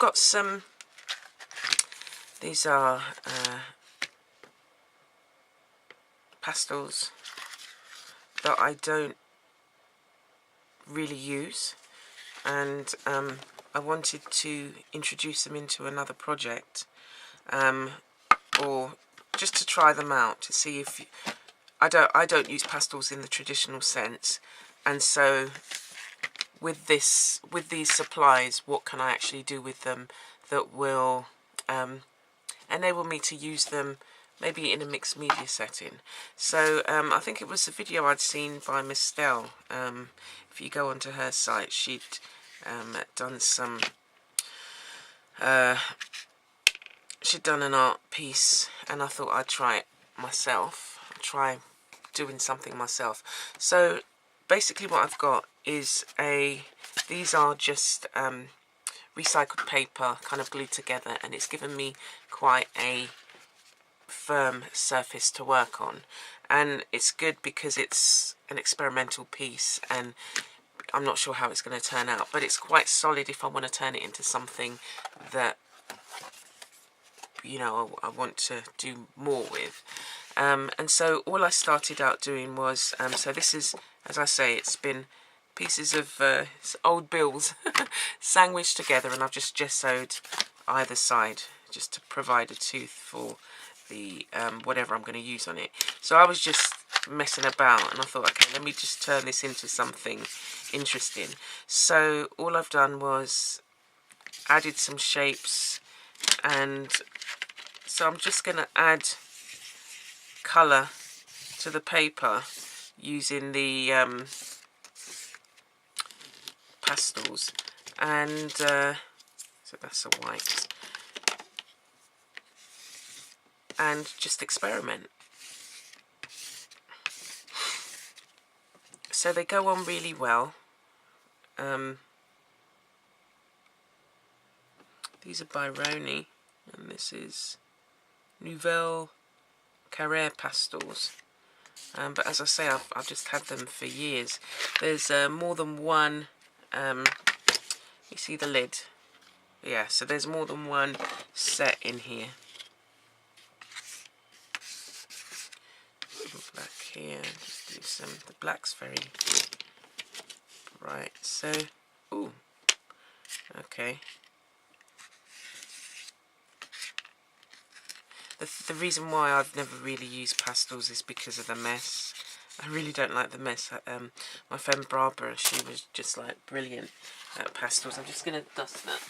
got some, these are pastels that I don't really use, and I wanted to introduce them into another project, or just to try them out to see if I don't use pastels in the traditional sense, and so with these supplies, what can I actually do with them that will enable me to use them maybe in a mixed media setting. So I think it was a video I'd seen by Miss Stell. If you go onto her site, she'd done some she'd done an art piece, and I thought I'd try it myself, try doing something myself. So basically what I've got is these are just recycled paper kind of glued together, and it's given me quite a firm surface to work on, and it's good because it's an experimental piece and I'm not sure how it's going to turn out, but it's quite solid if I want to turn it into something that, you know, I want to do more with. And so all I started out doing was, so this is, as I say, it's been pieces of old bills sandwiched together, and I've just gessoed either side just to provide a tooth for the whatever I'm going to use on it. So I was just messing about, and I thought, okay, let me just turn this into something interesting. So all I've done was added some shapes, and so I'm just going to add colour to the paper using the pastels, and so that's a white, and just experiment. So they go on really well. These are Bironi, and this is Nouvelle Carrère pastels. But as I say, I've just had them for years. There's more than one. You see the lid? Yeah, so there's more than one set in here. Black here, just do some. The black's very bright. So, ooh, okay. The reason why I've never really used pastels is because of the mess. I really don't like the mess. My friend Barbara, she was just like brilliant at pastels. I'm just going to dust that.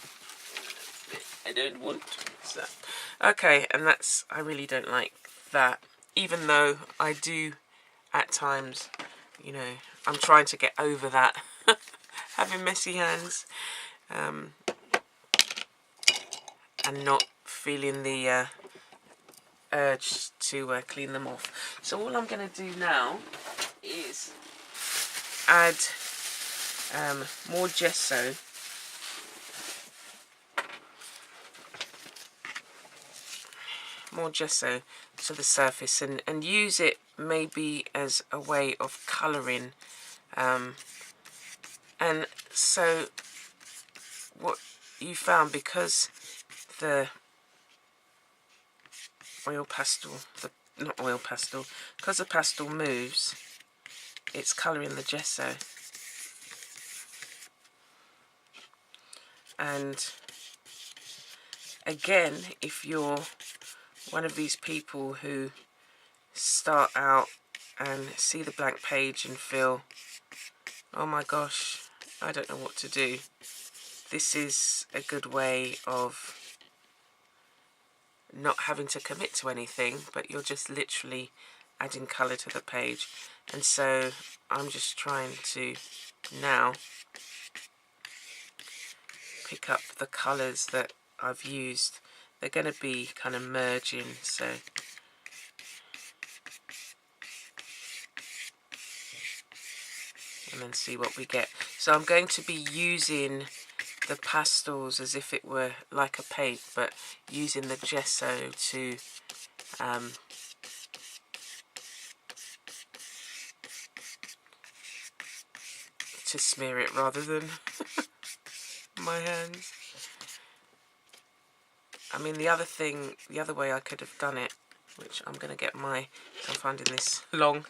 I don't want that. Okay, and that's, I really don't like that. Even though I do at times, you know, I'm trying to get over that, having messy hands, and not feeling the urge to clean them off. So all I'm going to do now is add more gesso to the surface, and use it maybe as a way of colouring, and so what you found, because the because the pastel moves, it's colouring the gesso. And again, if you're one of these people who start out and see the blank page and feel, oh my gosh, I don't know what to do, this is a good way of not having to commit to anything, but you're just literally adding colour to the page. And so I'm just trying to now pick up the colours that I've used. They're going to be kind of merging, so and then see what we get. So I'm going to be using the pastels as if it were like a paint, but using the gesso to smear it rather than my hands. I mean, the other way I could have done it, which I'm going to get I'm finding this long.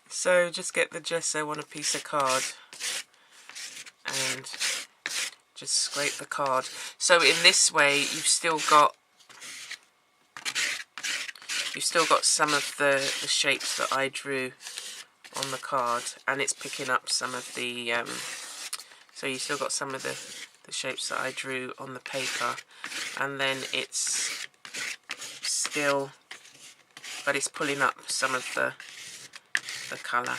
So just get the gesso on a piece of card and just scrape the card. So in this way, you've still got some of the shapes that I drew on the card, and it's picking up some of the so you still got some of the shapes that I drew on the paper, and then it's still, but it's pulling up some of the colour.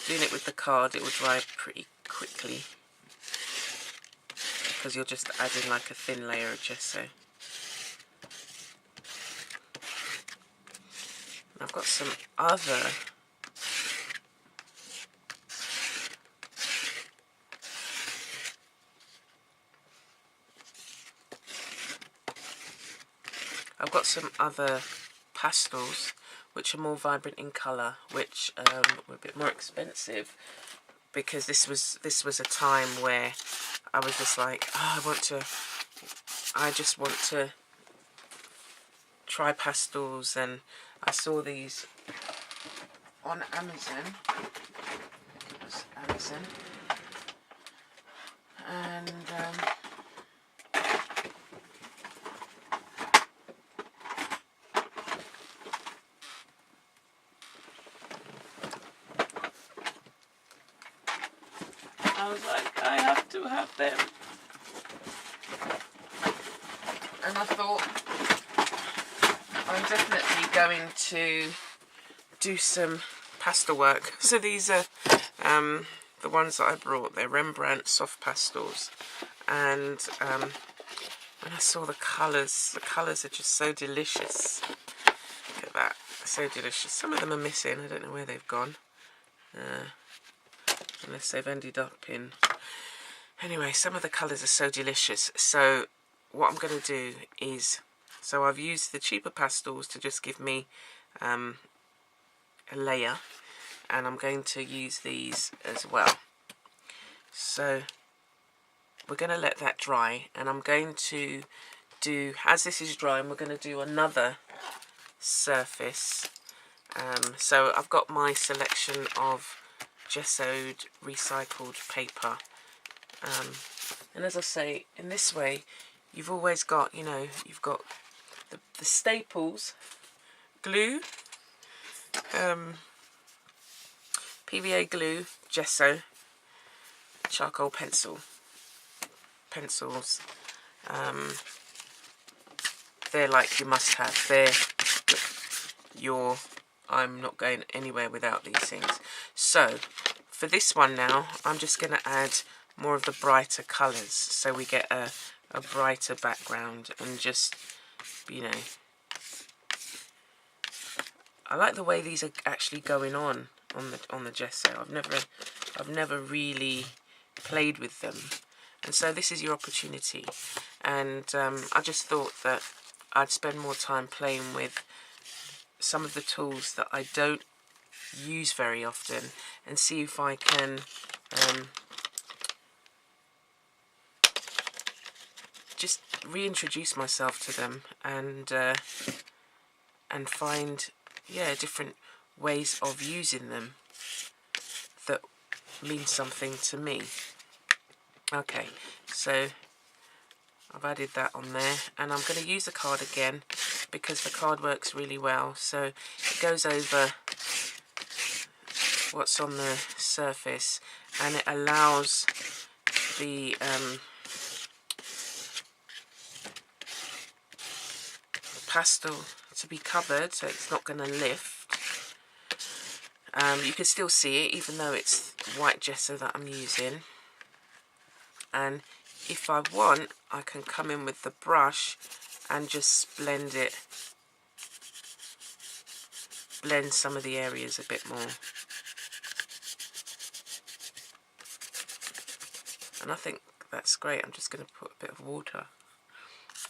Doing it with the card, it will dry pretty quickly because you're just adding like a thin layer of gesso. And I've got some other pastels which are more vibrant in colour, which were a bit more expensive, because this was a time where I was just like, oh, I just want to try pastels, and I saw these on Amazon. And I was like, I have to have them. And I thought, I'm definitely going to do some pastel work. So these are the ones that I brought. They're Rembrandt soft pastels. And when I saw the colours are just so delicious. Look at that, so delicious. Some of them are missing, I don't know where they've gone. Unless they've ended up in... Anyway, some of the colours are so delicious. So what I'm going to do is... So I've used the cheaper pastels to just give me a layer. And I'm going to use these as well. So we're going to let that dry. And I'm going to do... As this is drying, we're going to do another surface. So I've got my selection of gessoed recycled paper, and as I say, in this way you've always got, you've got the staples, glue, PVA glue, gesso, charcoal pencils. They're like your must have. I'm not going anywhere without these things. So for this one now, I'm just going to add more of the brighter colours, so we get a brighter background, and just, I like the way these are actually going on the gesso. I've never really played with them, and so this is your opportunity. And I just thought that I'd spend more time playing with some of the tools that I don't use very often, and see if I can just reintroduce myself to them, and find different ways of using them that mean something to me. Okay, so I've added that on there, and I'm going to use the card again because the card works really well. So it goes over what's on the surface, and it allows the pastel to be covered, so it's not going to lift. You can still see it even though it's white gesso that I'm using. And if I want, I can come in with the brush and just blend some of the areas a bit more. And I think that's great. I'm just going to put a bit of water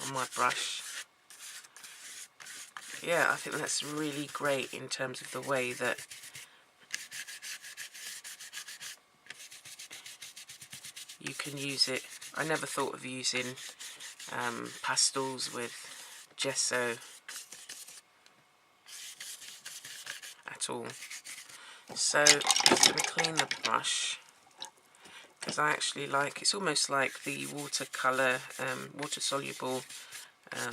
on my brush. Yeah, I think that's really great in terms of the way that you can use it I never thought of using pastels with gesso at all. So I'm just going to clean the brush, because I actually like, it's almost like the watercolour, water soluble, I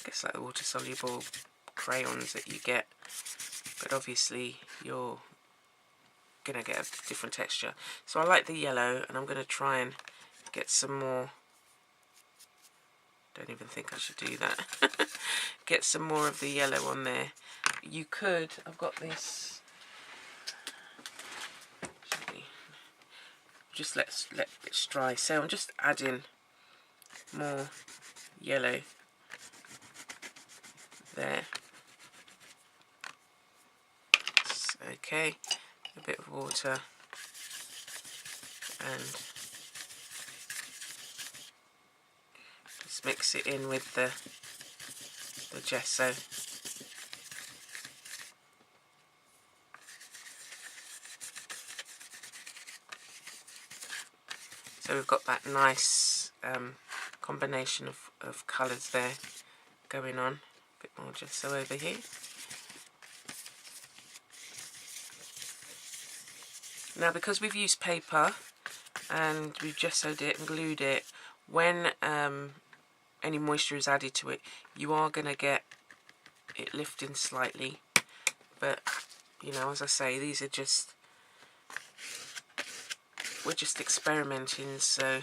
guess like the water soluble crayons that you get, but obviously you're gonna get a different texture. So I like the yellow, and I'm going to try and get some more. Don't even think I should do that. Get some more of the yellow on there. You could, I've got this, just let it dry. So I'm just adding more yellow there. Okay, a bit of water, and just mix it in with the gesso. So we've got that nice combination of colours there going on. A bit more gesso over here. Now, because we've used paper and we've gessoed it and glued it, when any moisture is added to it, you are going to get it lifting slightly. But, you know, as I say, these are just, we're just experimenting, so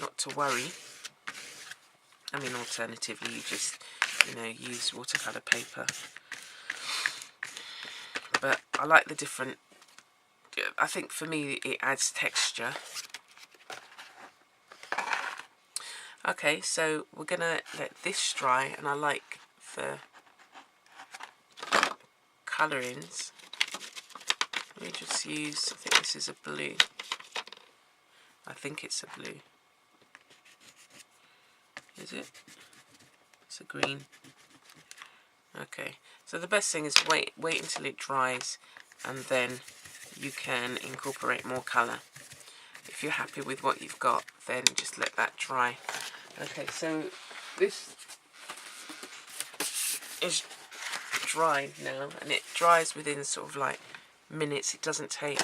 not to worry. I mean, alternatively, you just, you know, use watercolour paper. But I like the different, I think for me it adds texture. Okay, so we're going to let this dry, and I like the colourings. Let me just use, I think this is a blue. I think it's a blue. Is it? It's a green. Okay, so the best thing is wait until it dries, and then you can incorporate more colour. If you're happy with what you've got, then just let that dry. Okay, so this is dried now, and it dries within sort of like minutes. It doesn't take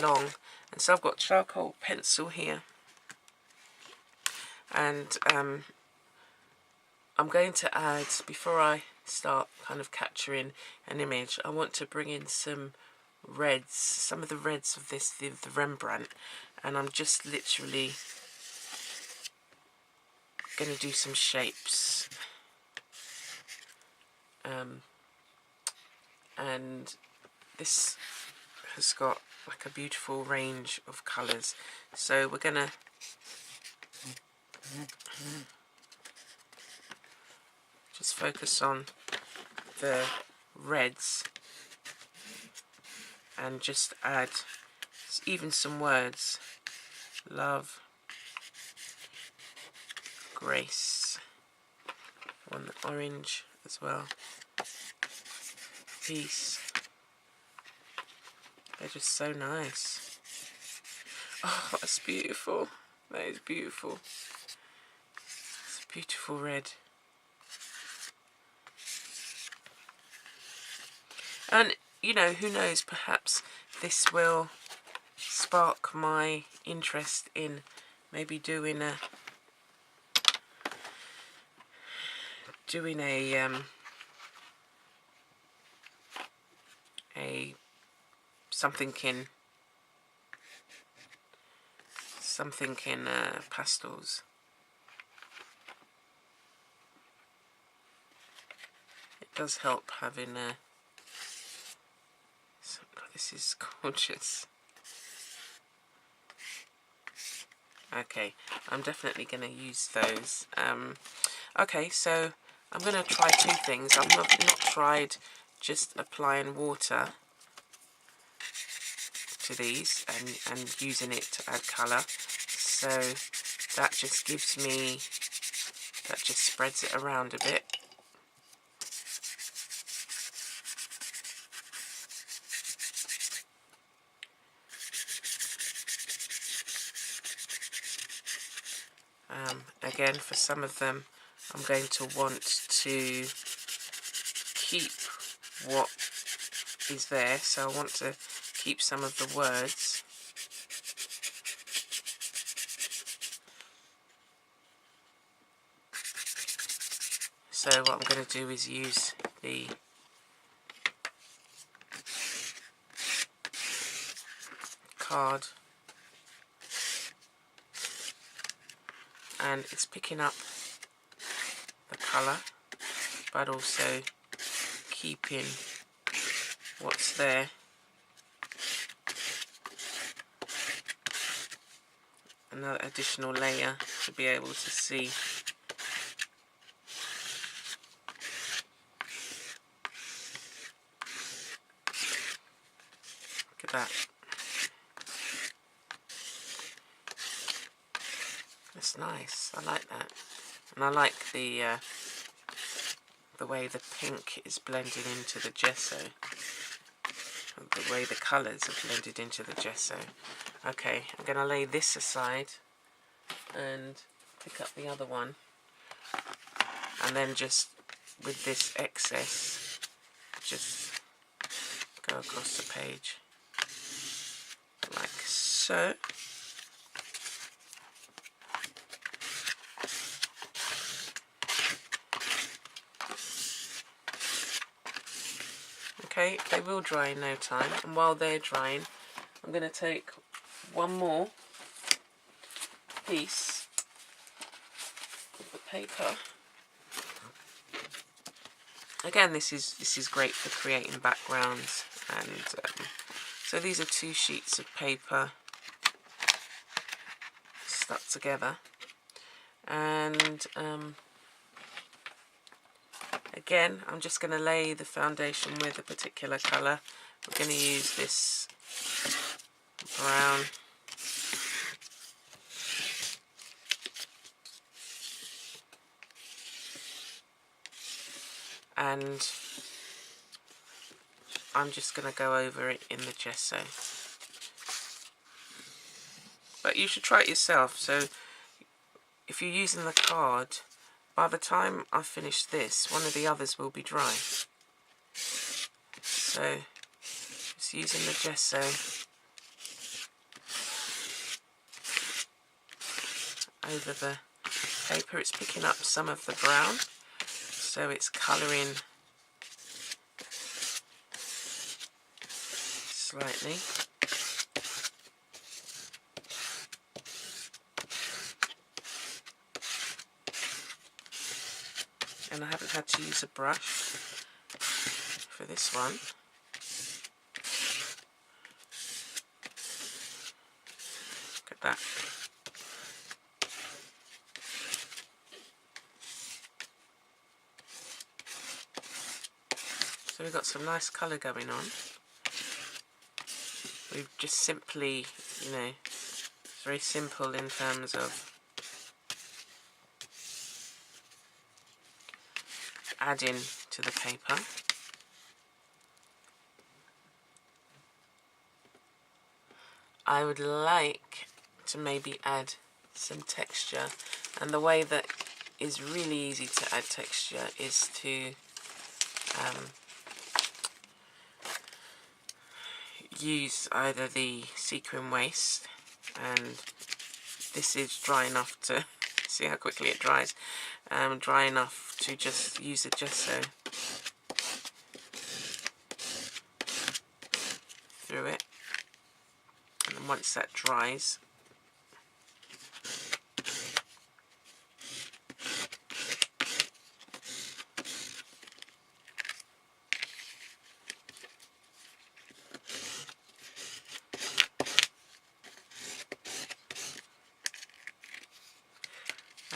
long. And so I've got charcoal pencil here, and I'm going to add, before I start kind of capturing an image, I want to bring in some reds, some of the reds of this, the Rembrandt, and I'm just literally going to do some shapes. And this has got like a beautiful range of colours, so we're going to just focus on the reds and just add even some words. Love, grace, on the orange as well, peace. They're just so nice. Oh, that's beautiful. That is beautiful. It's a beautiful red. And, you know, who knows, perhaps this will spark my interest in maybe doing a something in pastels. It does help having a. This is gorgeous. Okay, I'm definitely going to use those. Okay, so I'm going to try two things. I've not tried just applying water to these and using it to add colour. So that just gives me, that just spreads it around a bit. again, for some of them, I'm going to want to keep what is there, so I want to keep some of the words. So what I'm going to do is use the card, and it's picking up the colour but also keeping what's there. Another additional layer to be able to see. Look at that. That's nice. I like that. And I like the way the pink is blended into the gesso. The way the colours are blended into the gesso. Okay, I'm going to lay this aside and pick up the other one, and then just with this excess just go across the page like so. Okay, they will dry in no time, and while they're drying I'm going to take one more piece of the paper. Again, this is great for creating backgrounds, and so these are 2 sheets of paper stuck together, and again I'm just going to lay the foundation with a particular colour. We're going to use this brown. And I'm just going to go over it in the gesso. But you should try it yourself. So if you're using the card, by the time I finish this, one of the others will be dry. So just using the gesso over the paper, it's picking up some of the brown, so it's colouring slightly. And I haven't had to use a brush for this one. Look at that. So we've got some nice colour going on. We've just simply, you know, it's very simple in terms of adding to the paper. I would like to maybe add some texture, and the way that is really easy to add texture is to use either the sequin waste, and this is dry enough to see how quickly it dries, dry enough to just use the gesso through it, and then once that dries,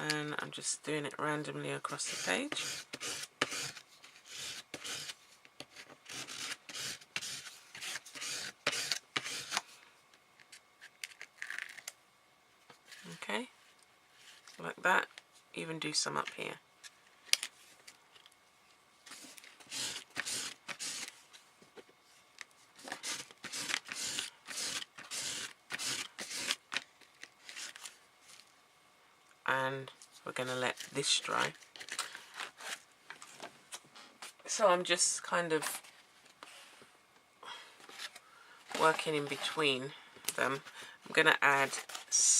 and I'm just doing it randomly across the page. Okay, like that. Even do some up here. And we're going to let this dry. So I'm just kind of working in between them. I'm going to add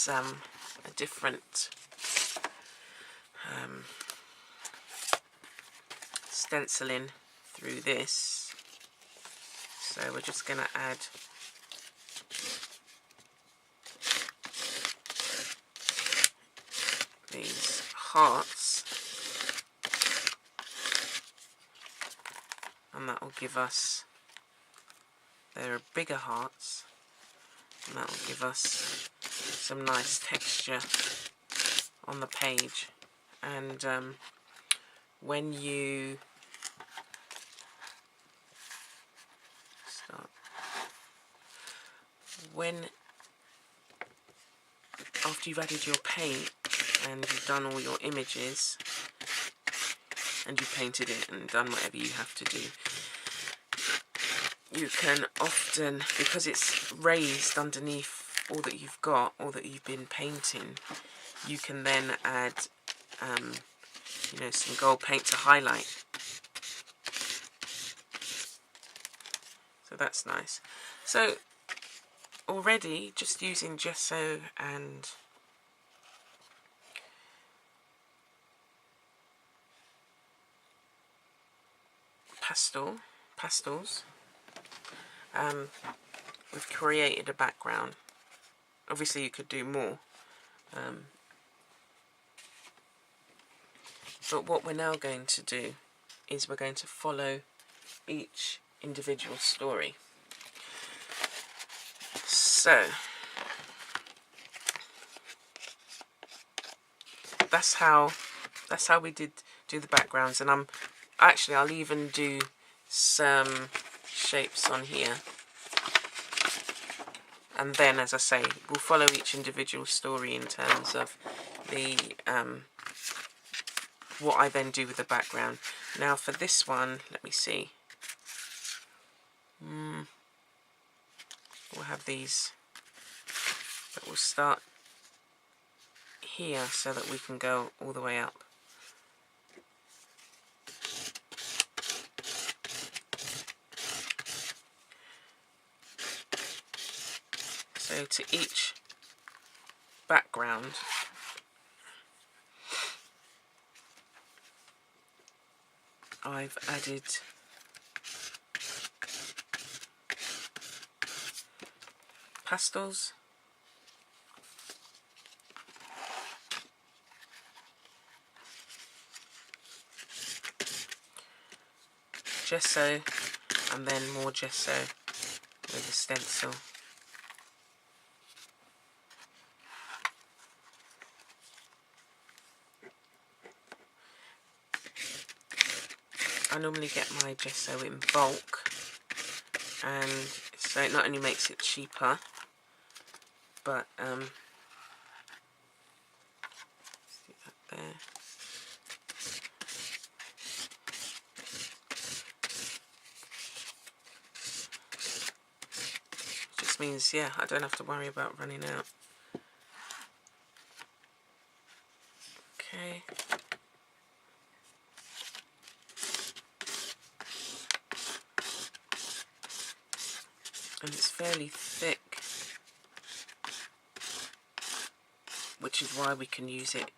a different stenciling through this. So we're just going to add these hearts, and that will give us, they're bigger hearts, and that will give us some nice texture on the page. And when you start, after you've added your paint and you've done all your images and you've painted it and done whatever you have to do, you can often, because it's raised underneath all that you've got, all that you've been painting, you can then add you know, some gold paint to highlight. So that's nice. So already, just using gesso and pastels, we've created a background. Obviously you could do more, but what we're now going to do is we're going to follow each individual story. So that's how we do the backgrounds, and I'll even do some shapes on here, and then, as I say, we'll follow each individual story in terms of the what I then do with the background. Now for this one, let me see. We'll have these, but we'll start here so that we can go all the way up. So to each background, I've added pastels, gesso, and then more gesso with a stencil. I normally get my gesso in bulk, and so it not only makes it cheaper, but see that there. Just means, yeah, I don't have to worry about running out. Okay. And it's fairly thick, which is why we can use it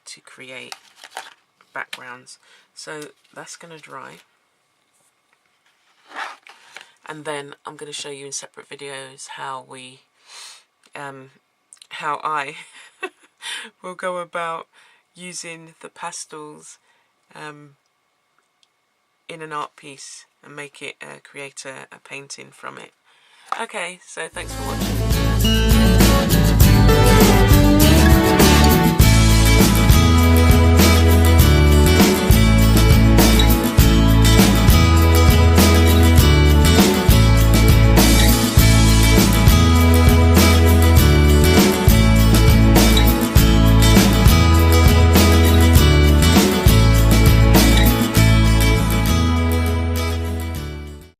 to create backgrounds. So that's going to dry, and then I'm going to show you in separate videos how I will go about using the pastels in an art piece and make it create a painting from it. Okay, so thanks for watching.